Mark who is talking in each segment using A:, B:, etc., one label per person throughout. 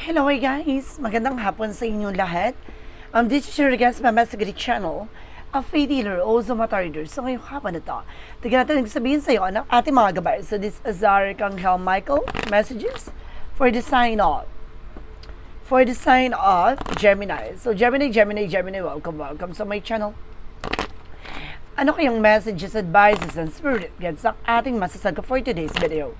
A: Hello guys! Magandang hapon sa inyong lahat. This is your guest, Mama Sagri Channel, a faith healer, also matarider. So ngayong hapon na to, tignan natin nagsabihin sa iyo ng ating mga gabay. So this is our Archangel Michael messages for the sign of Gemini. So Gemini, welcome sa my channel. Ano kayang messages, advices, and spirit guides ang ating masasaga for today's video?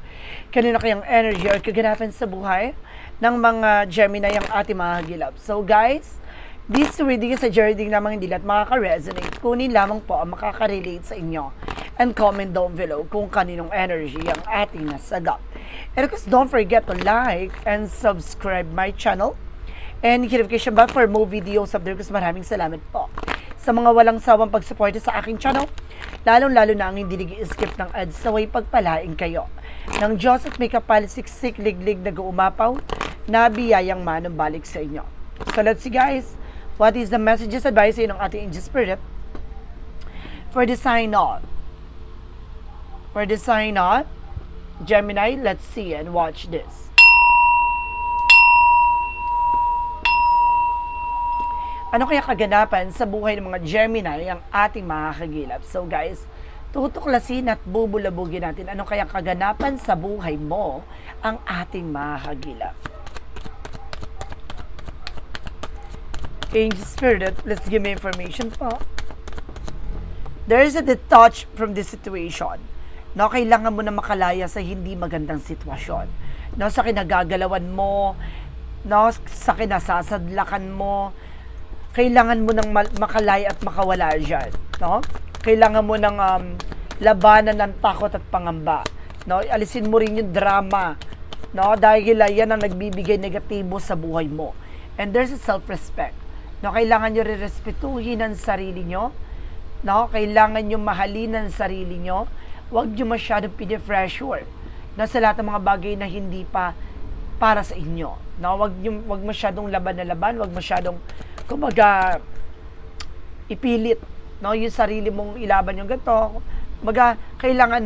A: Kanino kayang energy or kaganapan sa buhay ng mga Gemini ang ating mga hagilap? So guys, this reading is a reading lamang hindi lahat makaka-resonate. Kunin lamang po ang makaka-relate sa inyo. And comment down below kung kaninong energy ang ating nasagap. And of course, don't forget to like and subscribe my channel. And notification bell for more videos up there. Kasi maraming salamat po sa mga walang sawang pagsuporta sa aking channel, lalong-lalo na ang hindi nag-i-skip ng ads na way pagpalain kayo ng Diyos at may kapalisiksik liglig na guumapaw na biyayang manumbalik sa inyo. So let's see guys, what is the messages advice ng ating angel spirit for the sign of Gemini? Let's see and watch this. Ano kaya kaganapan sa buhay ng mga Gemini ang ating mga kagilap? So guys, tutuklasin at bubulabugin natin ano kaya kaganapan sa buhay mo ang ating mga kagilap. Angel Spirit, let's give me information po. There is a detach from this situation. No, kailangan mo na makalaya sa hindi magandang sitwasyon. No, sa kinagagalawan mo, no, sa kinasasadlakan mo, kailangan mo nang makalaya at makawala dyan, no? Kailangan mo nang labanan ng takot at pangamba, no? Alisin mo rin yung drama, no? Dahil yan ang nagbibigay negatibo sa buhay mo. And there's a self-respect, no? Kailangan nyo re-respetuhin ang sarili nyo, no? Kailangan nyo mahalin ang sarili nyo. Huwag nyo masyadong pinipressure, no? Sa lahat ng mga bagay na hindi pa para sa inyo, no? Huwag masyadong laban na laban, huwag masyadong kumaga ipilit, no, yung sarili mong ilaban yung ganito. Kumaga kailangan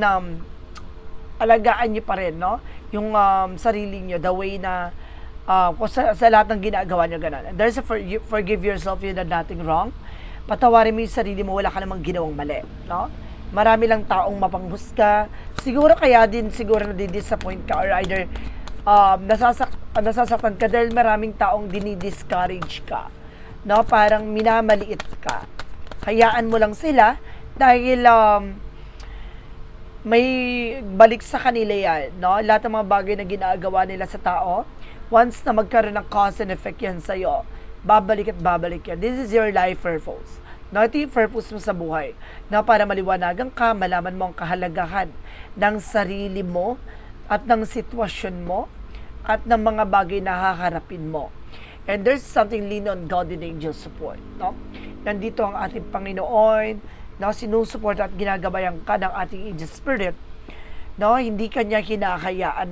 A: alagaan niyo pa rin, no, yung sarili niyo the way na sa lahat ng ginagawa niyo ganun. And there's a forgive yourself, you did nothing wrong. Patawarin mo yung sarili mo, wala ka namang ginawang mali, no? Marami lang taong mapanghusga. Siguro kaya din siguro na-disappoint ka or either nasasaktan ka dahil maraming taong dinidiscourage ka, no, parang minamaliit ka. Hayaan mo lang sila dahil may balik sa kanila yan, no? Lahat ng mga bagay na ginagawa nila sa tao, once na magkaroon ng cause and effect yan sa'yo, babalik at babalik yan. This is your life purpose. No, ito yung purpose mo sa buhay, no? Para maliwanagan ka, malaman mo ang kahalagahan ng sarili mo at ng sitwasyon mo at ng mga bagay na haharapin mo. And there's something lean on God and angel support, no? Nandito ang ating Panginoon, no? Sinusuport at ginagabayan ka ng ating angel spirit, no? Hindi kanya hinahayaan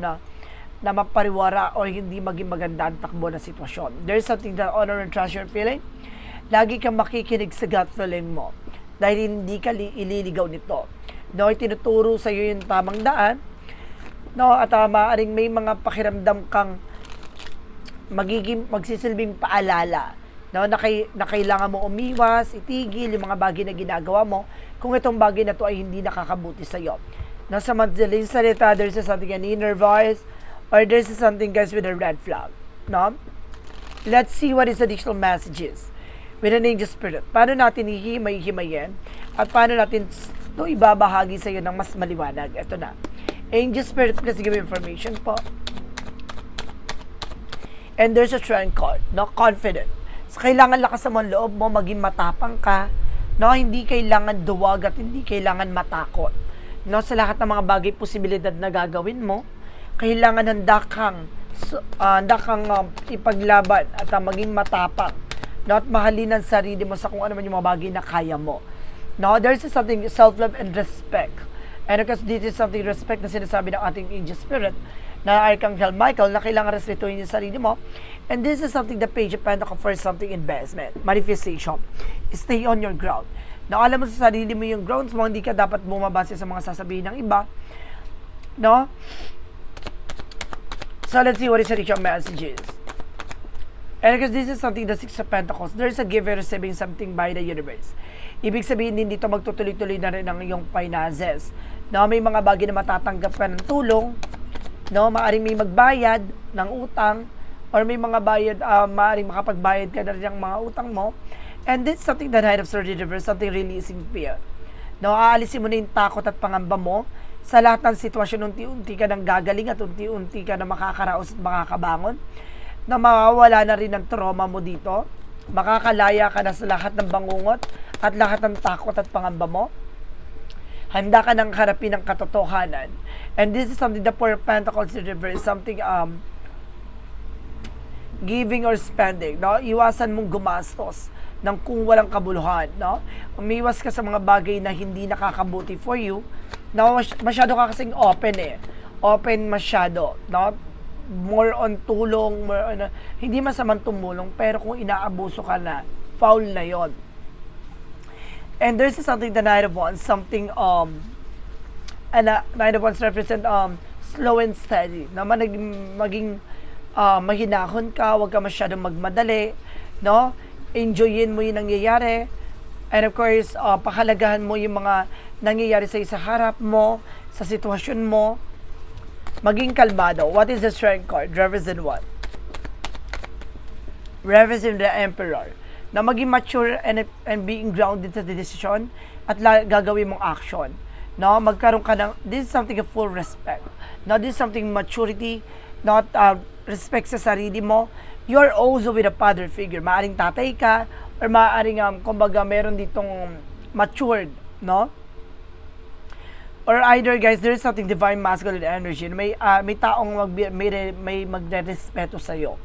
A: na mapariwara o hindi maging maganda ang takbo na sitwasyon. There's something that honor and trust your feeling. Lagi kang makikinig sa gut feeling mo dahil hindi ka ililigaw nito, no? Itinuturo sa iyo yung tamang daan, no? At maaaring may mga pakiramdam kang magsisilbing paalala, no, na kailangan mo umiwas, itigil yung mga bagay na ginagawa mo kung itong bagay na to ay hindi nakakabuti sa iyo. No, sa madaling salita, there's something an inner voice or there's something guys with a red flag, no? Let's see what is additional messages with an angel spirit. Paano natin hihimay-himayin at paano natin ito ibabahagi sa iyo ng mas maliwanag. Ito na. Angel spirit, please give information po. And there's a strength card, no? Confident. So, kailangan lakas mo ang loob mo, maging matapang ka, no? Hindi kailangan duwag at hindi kailangan matakot, no? Sa lahat ng mga bagay, posibilidad na gagawin mo, kailangan handa kang ipaglaban at maging matapang, no? At mahalin ang sarili mo sa kung ano man yung mga bagay na kaya mo, no? There's something self-love and respect. And because this is something respect na sinasabi ng ating angel spirit na Archangel Michael, na kailangan respetuhin yung sarili mo. And this is something the Page of Pentacles for something investment, manifestation. Stay on your ground. Na alam mo sa sarili mo yung grounds mo, hindi ka dapat bumabase sa mga sasabihin ng iba, no? So let's see what is the messages. And because this is something, the Six of Pentacles, there's a give and receiving something by the universe. Ibig sabihin din dito, magtutuloy-tuloy na rin ang iyong finances. No, may mga bagay na matatanggap ka ng tulong, no, maaaring may magbayad ng utang, or may mga bayad, maaaring makapagbayad ka na rin ng mga utang mo. And this is something that Knight of Swords reverse, something releasing fear. No, aalisin mo na yung takot at pangamba mo sa lahat ng sitwasyon. Unti-unti ka nang gagaling at unti-unti ka na makakaraos at makakabangon, na mawawala na rin ang trauma mo dito. Makakalaya ka na sa lahat ng bangungot at lahat ng takot at pangamba mo. Handa ka nang harapin ang katotohanan. And this is something, the Four of Pentacles in reverse, something giving or spending, no? Iwasan mong gumastos ng kung walang kabuluhan, no? Umiwas ka sa mga bagay na hindi nakakabuti for you. No, masyado ka kasing open Open masyado, no? More on tulong, more on, hindi masamang tumulong, pero kung inaabuso ka na, foul na yon. And there's something, the Knight of Wands, something, Knight of Wands represent, slow and steady, na maging, mahinahon ka, huwag ka masyadong magmadali, no? Enjoyin mo yung nangyayari, and of course, pahalagahan mo yung mga nangyayari sa harap mo, sa sitwasyon mo. Maging kalmado. What is the Strength card? Represent what? Represent the Emperor. Na maging mature and being grounded sa decision at gagawin mong action. No, magkaroon ka ng, this is something of full respect. No, this is something maturity, not respect sa sarili mo. You're also with a father figure. Maaring tatay ka, or maaring, kumbaga, meron ditong matured, no? Or either, guys, there is something divine masculine energy. May taong may magre-respeto sa iyo.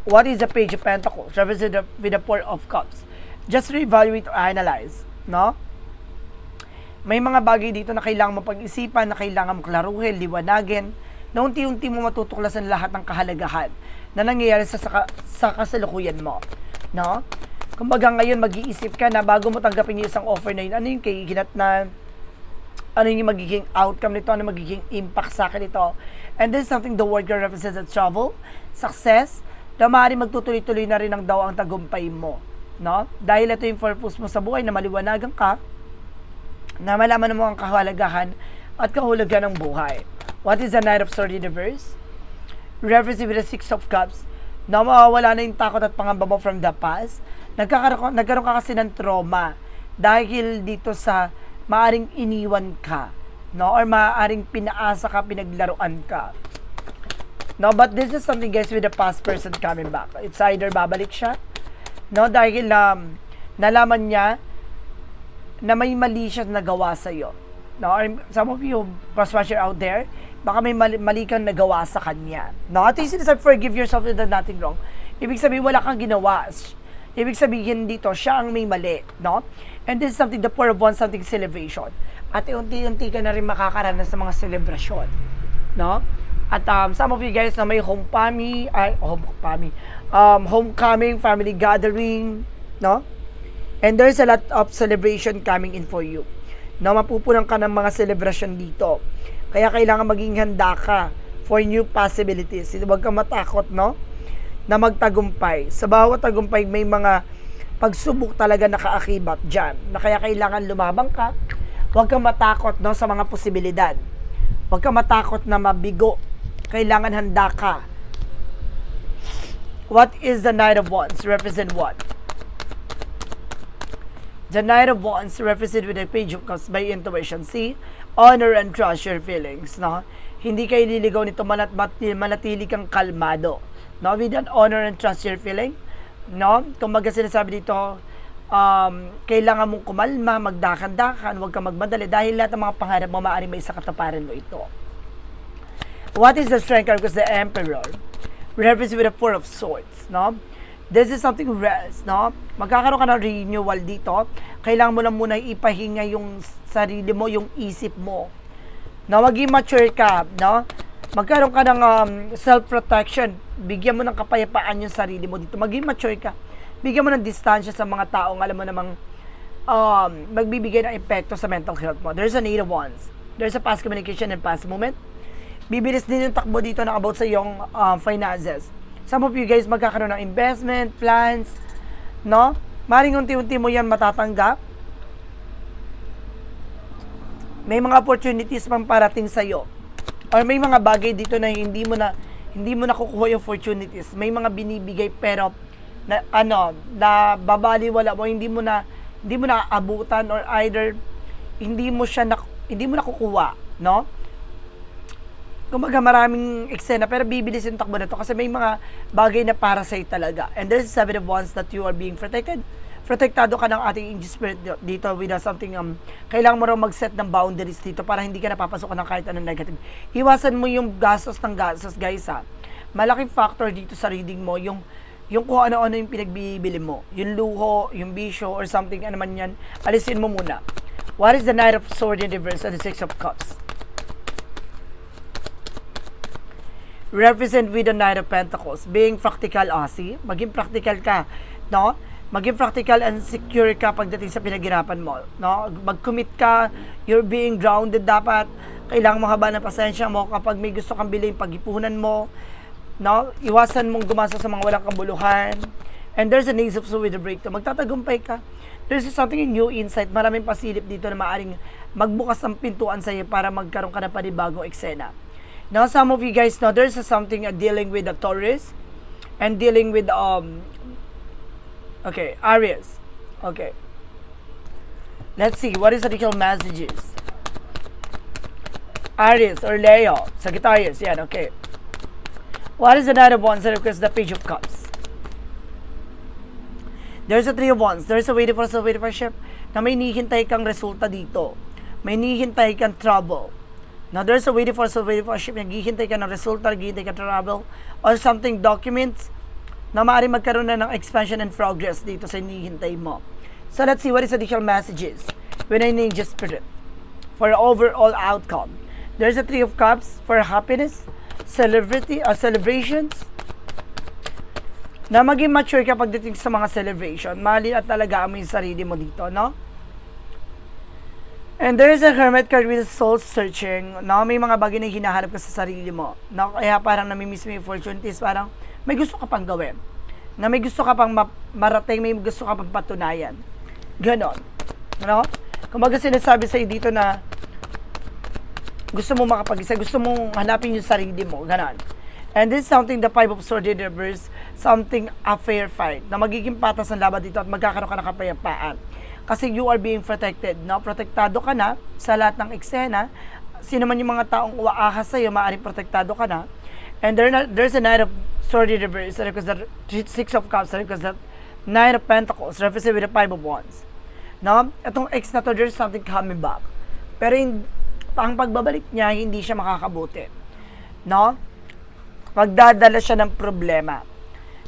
A: What is the Page of Pentacles? Represented with the Four of Cups. Just reevaluate or analyze, no? May mga bagay dito na kailangan mo pag-isipan, na kailangan mo klaruhin, liwanagin, na unti-unti mo matutuklasan lahat ng kahalagahan na nangyayari sa kasalukuyan mo, no? Kumbaga ngayon mag-iisip ka na bago mo tanggapin yung isang offer na yun, ano yung kahinatnan, ano yung magiging outcome nito, ano magiging impact sa akin ito. And this is something the word can represent as travel, success, na maaaring magtutuloy-tuloy na rin ang daw ang tagumpay mo, no? Dahil ito yung purpose mo sa buhay, na maliwanagan ka, na malaman mo ang kahalagahan at kahulugan ng buhay. What is the Knight of Swords reverse? Reference with the Six of Cups, na mawawala na yung takot at pangamba mo from the past. Nagkaroon ka kasi ng trauma dahil dito sa maaring iniwan ka, no? Or maaring pinaasa ka, pinaglaruan ka. No, but this is something, guys, with the past person coming back. It's either babalik siya, no? Dahil nalaman niya na may mali siya nagawa sa'yo. No? Or some of you, cross-watcher out there, baka may mali kang nagawa sa kanya. No? At least sinasabi, forgive yourself and done nothing wrong. Ibig sabihin, wala kang ginawa. Ibig sabihin dito, siya ang may mali. No? And this is something, the Four of Wands, something celebration. At unti-unti ka na rin makakaranas sa mga celebration. No? At some of you guys na may homecoming, family gathering, no? And there's a lot of celebration coming in for you. No, mapupunan ka ng mga celebration dito. Kaya kailangan maging handa ka for new possibilities. Huwag kang matakot, no? Na magtagumpay. Sa bawat tagumpay, may mga pagsubok talaga nakaakibat dyan. Na kaya kailangan lumabang ka. Huwag kang matakot, no, sa mga posibilidad. Huwag kang matakot na mabigo. Kailangan handa ka. What is the Knight of Wands? Represent what? The Knight of Wands represented with the Page of Cups by intuition. See? Honor and trust your feelings, no? Hindi kayo liligaw nito, manatili kang kalmado. No? With that honor and trust your feeling, no? Kung sinasabi dito, kailangan mong kumalma, magdakan-dakan, huwag kang magmadali, dahil lahat ng mga pangarap mo, maaaring may isa kataparan mo ito. What is the Strength card? Because the Emperor represents with the Four of Swords, no? This is something rest, no? Magkakaroon ka ng renewal dito. Kailangan mo lang muna ipahinga yung sarili mo, yung isip mo. No? Maging mature ka, no? Magkaroon ka ng self-protection. Bigyan mo ng kapayapaan yung sarili mo dito. Maging mature ka. Bigyan mo ng distansya sa mga taong alam mo namang magbibigay ng epekto sa mental health mo. There's an Eight of Wands. There's a past communication and past moment. bibilis din yung takbo dito na about sa iyong finances. Some of you guys magkakaroon ng investment, plans, no? Maring unti-unti mo yan matatanggap. May mga opportunities pang parating sa'yo. Or may mga bagay dito na hindi mo na kukuha yung opportunities. May mga binibigay pero na babaliwala mo, hindi mo na aabutan or either hindi mo na kukuha, no? Kumaga maraming eksena pero bibilis yung takbo na to kasi may mga bagay na para sa'yo talaga. And there's 7 of Wands that you are being protected. Protektado ka ng ating angel spirit dito with something, kailangan mo raw mag-set ng boundaries dito para hindi ka napapasok ng kahit anong negative. Iwasan mo yung gastos, guys, ha. Malaking factor dito sa reading mo, yung kung ano-ano yung pinagbibili mo. Yung luho, yung bisyo, or something, ano man yan, alisin mo muna. What is the Knight of Swords in reverse and the Six of Cups? Represent with the Knight of Pentacles. Being practical, see? Maging practical ka, no? Maging practical and secure ka pagdating sa pinaghirapan mo, no? Mag-commit ka, you're being grounded dapat. Kailangan mo haba ng pasensya mo kapag may gusto kang bilhin, pag-ipunan mo, no? Iwasan mong gumasa sa mga walang kabuluhan. And there's an Ace of Swords with a breakthrough. Magtatagumpay ka. There's something in new insight. Maraming pasilip dito na maaring magbukas ng pintuan sa iyo para magkaroon ka ng panibagong eksena. Now, some of you guys know there's something dealing with the Taurus and dealing with Aries. Okay. Let's see what is the real messages. Aries or Leo, Sagittarius, yan, okay. What is the Knight of Wands that requires the Page of Cups? There's a Three of Wands. There's a waiting for ship na may hinihintay kang resulta dito. May hinihintay kang trouble. Now, there's a waiting for ship, naghihintay ka ng resulta, naghihintay ka ng travel, or something, documents, na maaaring magkaroon na ng expansion and progress dito sa hinihintay mo. So, let's see what is additional messages when I name just spirit for overall outcome. There's a Three of Cups for happiness, celebrations, na maging mature ka pagdating sa mga celebration. Mali at talaga mo yung sarili mo dito, no? And there is a Hermit card with soul searching. No? May mga bagay na hinahanap ka sa sarili mo. No? Kaya parang namimiss mo yung opportunities. Parang may gusto ka pang gawin. Na may gusto ka pang marating, may gusto ka pang patunayan. Ganon. No? Kung baga sinasabi sa'yo dito na gusto mo makapag-isa, gusto mong hanapin yung sarili mo. Ganon. And this is something, the Five of Swords in reverse, something a fair fight. Na magiging patas ang laban dito at magkakaroon ka ng kapayapaan. Kasi you are being protected, no? Protektado ka na sa lahat ng eksena. Sino man yung mga taong uaahas sa'yo, maaaring protektado ka na. And there's a Knight of Swords in reverse, because the Six of Cups, because the Knight of Pentacles, represented with the Five of Wands. No? Itong ex na to, there's something coming back. Pero ang pagbabalik niya, hindi siya makakabuti. No? Pagdadala siya ng problema.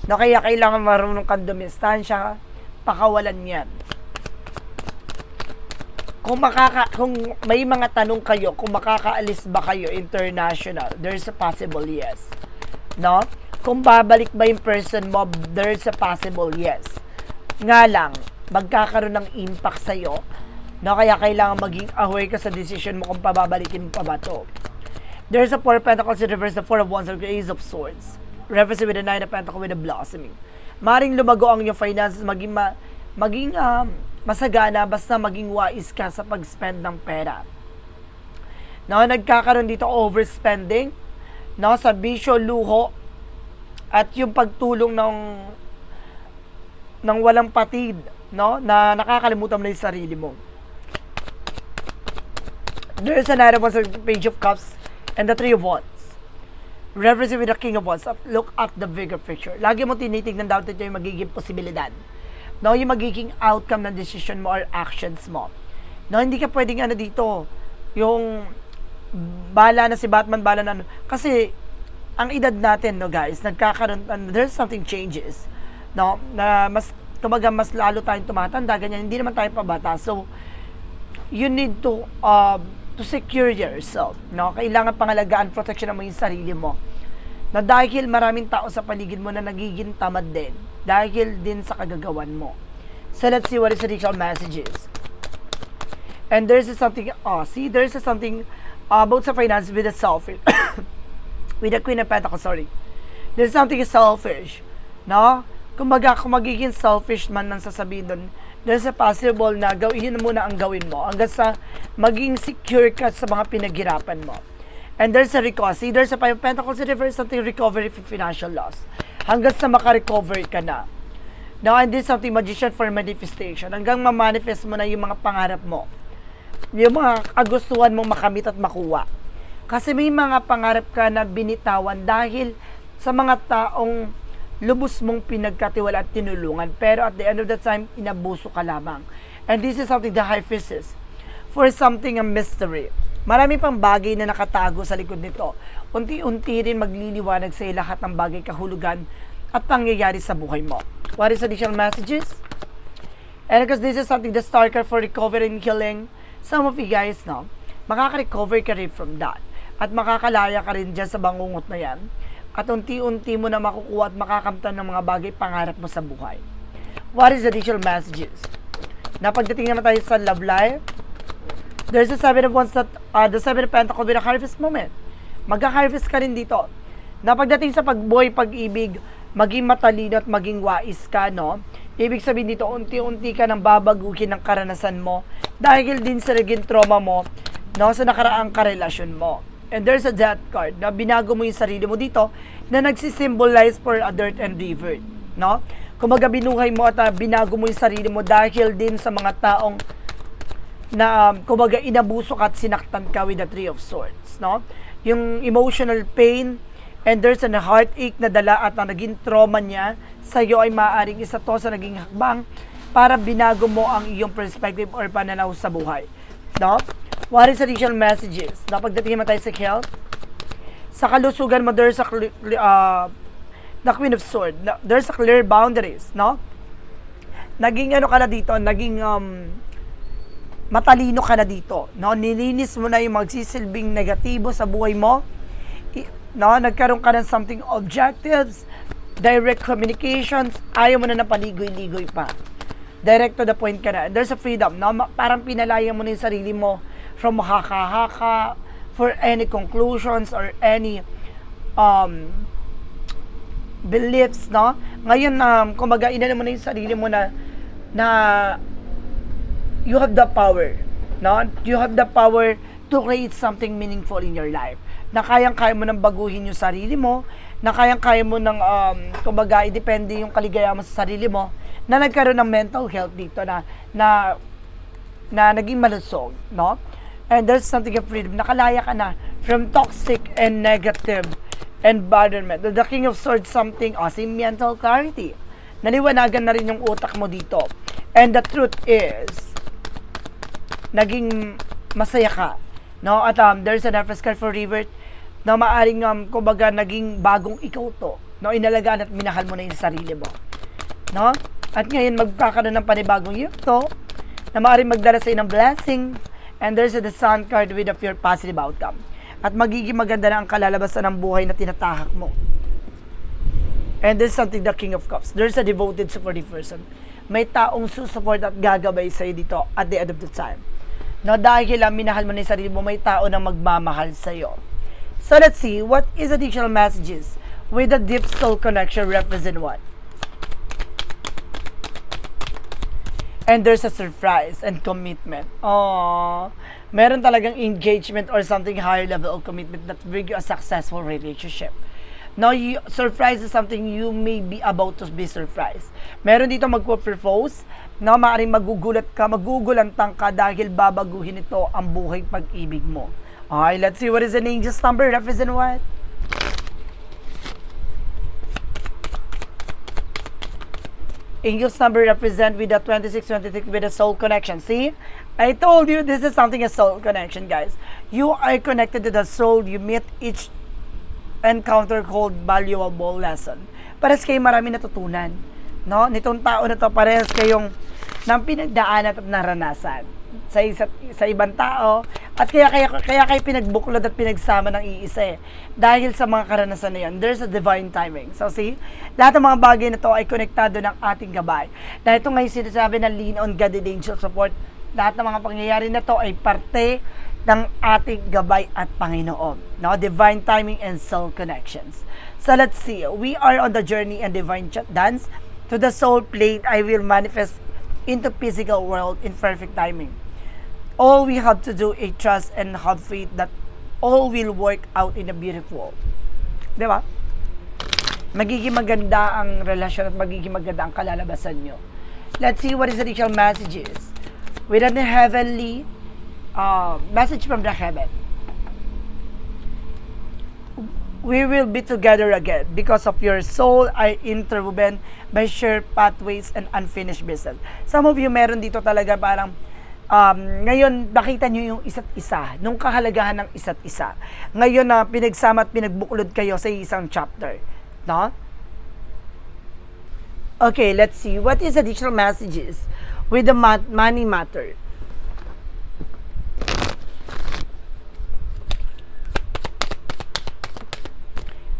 A: No? Kaya kailangan marunong kang dumistansya, pakawalan yan. Kung may mga tanong kayo, kung makakaalis ba kayo international, there's a possible yes. No? Kung babalik ba yung person mo, there's a possible yes. Nga lang, magkakaroon ng impact sa'yo, no? Kaya kailangan maging aware ka sa decision mo kung pababalikin mo pa ba to. There's a Four of Pentacles in reverse, the Four of Wands, or the Ace of Swords. Reference with the Nine of Pentacles with the blossoming. Maring lumago ang iyong finances, maging masagana basta maging wais ka sa pag-spend ng pera. No, nagkakaroon dito overspending, no, sa bisyo, luho, at yung pagtulong ng walang patid, no, na nakakalimutan mo na yung sarili mo. There's a Knight of Wands, Page of Cups, and the Three of Wands. Reference with the King of Wands. Look at the bigger picture. Lagi mo tinitignan daw ito yung magiging posibilidad. No, yung magiging outcome ng decision mo or actions mo. No, hindi ka pwedeng dito, yung bala na si Batman, bala na kasi ang edad natin, no guys, nagkakaroon, there's something changes. No, na mas lalo tayong tumatanda, ganyan, hindi naman tayo pabata. So, you need to secure yourself. No, kailangan pangalagaan, protection mo yung sarili mo. Na dahil maraming tao sa paligid mo na nagiging tamad din. Dahil din sa kagagawan mo. So, let's see what is the real messages. And there's something, there's something About sa finance with the selfish. With the Queen of Pentacles, sorry. There's something selfish. No? Kung magiging selfish man nang sasabihin doon, there's a possible na gawin muna ang gawin mo hanggang sa maging secure ka sa mga pinaghirapan mo. And there's a recovery. There's a Five of Pentacles in reverse, something recovery for financial loss. Hanggang sa makarecover ka na. Now, and this is something Magician for manifestation. Hanggang ma-manifest mo na yung mga pangarap mo. Yung mga kagustuhan mo makamit at makuha. Kasi may mga pangarap ka na binitawan dahil sa mga taong lubos mong pinagkatiwala at tinulungan. Pero at the end of the time, inabuso ka lamang. And this is something the High Priestess. For something a mystery. Marami pang bagay na nakatago sa likod nito. Unti-unti rin magliliwanag sa lahat ng bagay, kahulugan at pangyayari sa buhay mo. What is additional messages? And because this is something the star card for recovery and healing, some of you guys, no, makaka-recover ka rin from that. At makakalaya ka rin dyan sa bangungot na yan. At unti-unti mo na makukuha at makakamtan ng mga bagay pangarap mo sa buhay. What is additional messages? Na pagdating naman tayo sa love life, there's a Seven of Wands that, the Seven of Pentacles with a harvest moment. Magka-harvest ka rin dito. Na pagdating sa pagbuhay, pag-ibig, maging matalino at maging wais ka, no? Ibig sabihin dito, unti-unti ka nang babaguhin ng karanasan mo dahil din sa naging trauma mo, no, sa nakaraang karelasyon mo. And there's a Death card na binago mo yung sarili mo dito na nagsisimbolize for a dirt and river, no? Kumaga binuhay mo at binago mo yung sarili mo dahil din sa mga taong na kumbaga inabuso ka at sinaktan ka with the Three of Swords, no? Yung emotional pain and there's a heartache na dala at na naging trauma niya sa iyo ay maaaring isa to sa naging hakbang para binago mo ang iyong perspective or pananaw sa buhay, no? What is additional messages? Na pagdating naman tayo sa health, sa kalusugan mo there's a the Queen of Swords, there's a clear boundaries, no? Naging ano ka na dito, naging matalino ka na dito, no? Nilinis mo na yung magsisilbing negatibo sa buhay mo, no? Nagkaroon ka ng something objectives, direct communications, ayaw mo na napaligoy-ligoy pa. Direct to the point ka na. There's a freedom, no? Parang pinalaya mo na yung sarili mo from haka-haka for any conclusions or any beliefs, no? Ngayon, kumaga, inano mo na yung sarili mo na you have the power, no? You have the power to create something meaningful in your life. Na kayang-kaya mo nang baguhin yung sarili mo, na kayang-kaya mo nang, kumbaga, idepende yung kaligayahan mo sa sarili mo, na nagkaroon ng mental health dito na naging malusog, no? And there's something of freedom. Nakalaya ka na from toxic and negative environment. The King of Swords, something, mental clarity. Naliwanagan na rin yung utak mo dito. And the truth is, naging masaya ka, no? At there's an Empress card for revert na maaring kumbaga naging bagong ikaw to, no? Inalagaan at minahal mo na yung sarili mo, no? At ngayon magkakaroon ng panibagong year to na maaring magdala sa ng blessing. And there's the Sun card with a pure positive outcome. At magiging maganda na ang kalalabasan ng buhay na tinatahak mo. And there's something the King of Cups. There's a devoted supportive person. May taong susuport at gagabay sa'yo dito at the end of the time. No, dahil minahal mo na yung sarili mo, may tao na magmamahal sa'yo. So let's see, what is additional messages with the deep soul connection represent what? And there's a surprise and commitment. Meron talagang engagement or something higher level of commitment that bring you a successful relationship. Now, surprise is something you may be about to be surprised. Meron dito magpo-propose na maaaring magugulantang ka dahil babaguhin ito ang buhay pag-ibig mo. Okay, let's see what is an angel's number represent what? Angel's number represent with the 2626 with a soul connection. See? I told you this is something a soul connection, guys. You are connected to the soul. You meet each encounter called valuable lesson. Parehas kayo marami natutunan, no? Nitong tao na to, parehas kayong nang pinagdaanan at naranasan sa ibang tao. At kaya kayo pinagbuklod at pinagsama ng iisa eh. Dahil sa mga karanasan na yan, there's a divine timing. So see, lahat ng mga bagay na to ay konektado ng ating gabay. Dahil ito ngayon sinasabi na lean on God and angel support. Lahat ng mga pangyayari na to ay parte ng ating gabay at Panginoon. No? Divine timing and soul connections. So let's see. We are on the journey and divine dance. To the soul plane, I will manifest into physical world in perfect timing. All we have to do is trust and have faith that all will work out in a beautiful. Di ba? Magiging maganda ang relasyon at magiging maganda ang kalalabasan nyo. Let's see what is the initial messages. With a heavenly message from the heaven. We will be together again because of your soul are interwoven by shared pathways and unfinished business. Some of you meron dito talaga parang ngayon nakita nyo yung isa't isa, nung kahalagahan ng isa't isa. Ngayon na pinagsama at pinagbuklod kayo sa isang chapter. No? Okay, let's see. What is additional messages with the money matter?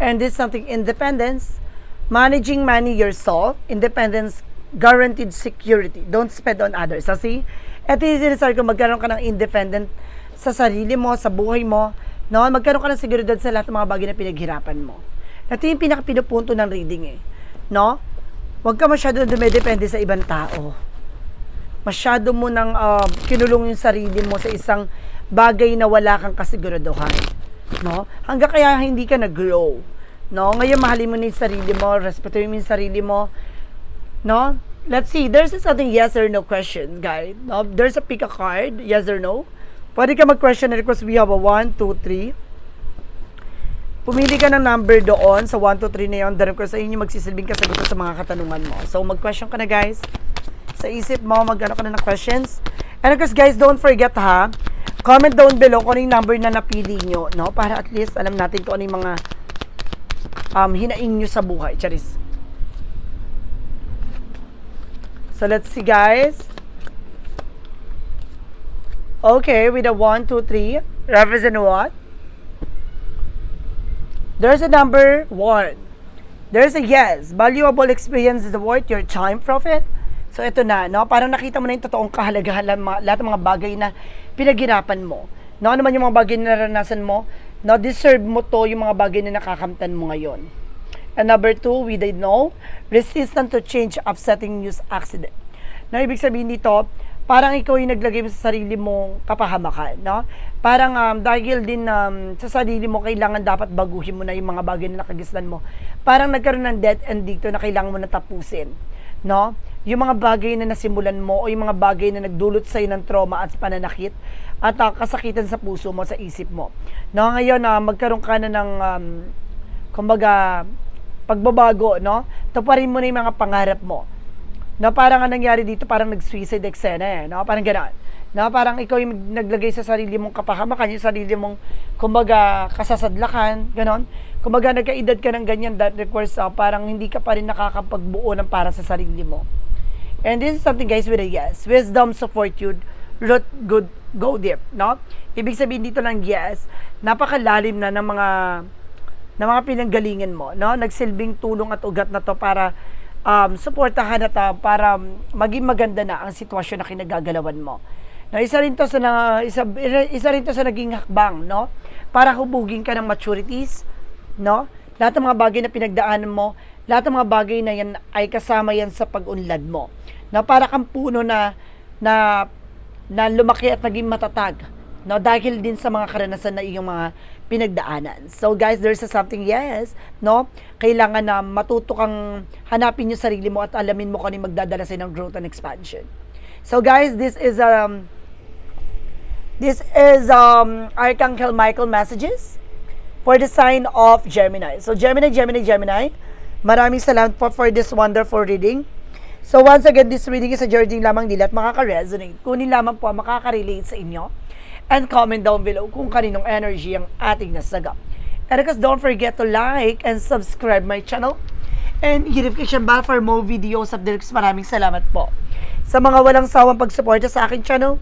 A: And this is something independence, managing money yourself, independence, guaranteed security. Don't spend on others. So see, ito yung sinasabi ko, magkaroon ka ng independent sa sarili mo, sa buhay mo, no? Magkaroon ka ng seguridad sa lahat ng mga bagay na pinaghirapan mo. Ito yung pinaka-pinupunto ng reading eh. No? Huwag ka masyado dumedepende sa ibang tao. Masyado mo nang kinulong yung sarili mo sa isang bagay na wala kang kasiguraduhan. No? Hanggang kaya hindi ka nag-grow. No? Ngayon, mahalin mo na yung sarili mo, respetuhin mo yung sarili mo. No? Let's see, there's something yes or no question, guys. No? There's a pick a card, yes or no. Pwede ka mag-question because we have a 1, 2, 3. Pumili ka ng number doon sa 1, 2, 3 na yun. Dahil ko sa inyo magsisilbing kasagot sa mga katanungan mo. So, mag-question ka na, guys. Sa isip mo, mag-ano ka na ng questions. And of course, guys, don't forget ha, comment down below kung ano yung number na napili nyo, no? Para at least alam natin kung ano yung mga hinaing nyo sa buhay. Charis. So, let's see, guys. Okay, with a 1, 2, 3, represent what? There's a number 1. There's a yes. Valuable experience is worth your time, Prophet. So, ito na, no? Parang nakita mo na yung totoong kahalagahan lahat ng mga bagay na pinaghirapan mo. No? Ano man yung mga bagay na naranasan mo, no? Deserve mo to yung mga bagay na nakakamtan mo ngayon. And number 2, we did know, resistant to change, upsetting news, accident. No? Ibig sabihin dito, parang ikaw yung naglagay mo sa sarili mong kapahamakan, no? Parang dahil din sa sarili mo, kailangan dapat baguhin mo na yung mga bagay na nakagislan mo. Parang nagkaroon ng dead end dito na kailangan mo na tapusin, no? Yung mga bagay na nasimulan mo o yung mga bagay na nagdulot sa'yo ng trauma at pananakit at kasakitan sa puso mo, sa isip mo. No, ngayon magkaroon ka na ng kumbaga pagbabago, no? Tuparin mo na yung mga pangarap mo. No, parang nangyari dito, parang nag-suicide eksena eh, no? Parang gano'n. No, parang ikaw yung naglagay sa sarili mong kapahamakan, yung sarili mong kumbaga kasasadlakan, gano'n. Kumbaga nagkaedad ka ng ganyan that requires parang hindi ka pa rin nakakapagbuo ng para sa sarili mo. And this is something, guys, with a yes. Wisdom, support you, root good, go deep, no? Ibig sabihin dito ng yes, napakalalim na ng mga pinanggalingan mo, no? Nagsilbing tulong at ugat na to para suportahan at para maging maganda na ang sitwasyon na kinagagalawan mo. No, isa rin to sa naging hakbang, no? Para hubugin ka ng maturities, no? Lahat ng mga bagay na pinagdaanan mo, lahat ng mga bagay na yan ay kasama yan sa pag-unlad mo. No, para kang puno na lumaki at naging matatag, no? Dahil din sa mga karanasan na iyong mga pinagdaanan. So guys, there's something yes, no? Kailangan na matuto kang hanapin yung sarili mo at alamin mo kung ano yung magdadala sa'yo ng growth and expansion. So guys, this is Archangel Michael messages for the sign of Gemini. So Gemini, maraming salamat po for this wonderful reading. So once again, this reading is a journey lamang nila at makaka-resonate. Kunin lamang po makaka-relate sa inyo. And comment down below kung kaninong energy ang ating nasagap. And of course, don't forget to like and subscribe my channel. And notification bell for more videos updates. Maraming salamat po sa mga walang sawang pagsuporta sa aking channel.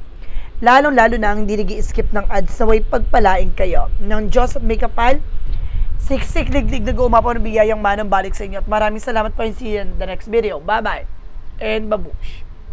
A: Lalong-lalo na ang hindi nag-i-skip ng ads na way pagpalain kayo ng Diyos at may kapal. Siksik, liglig, nag-uumapaw ng biyayang manong balik sa inyo. At maraming salamat po and see you in the next video. Bye-bye and babush.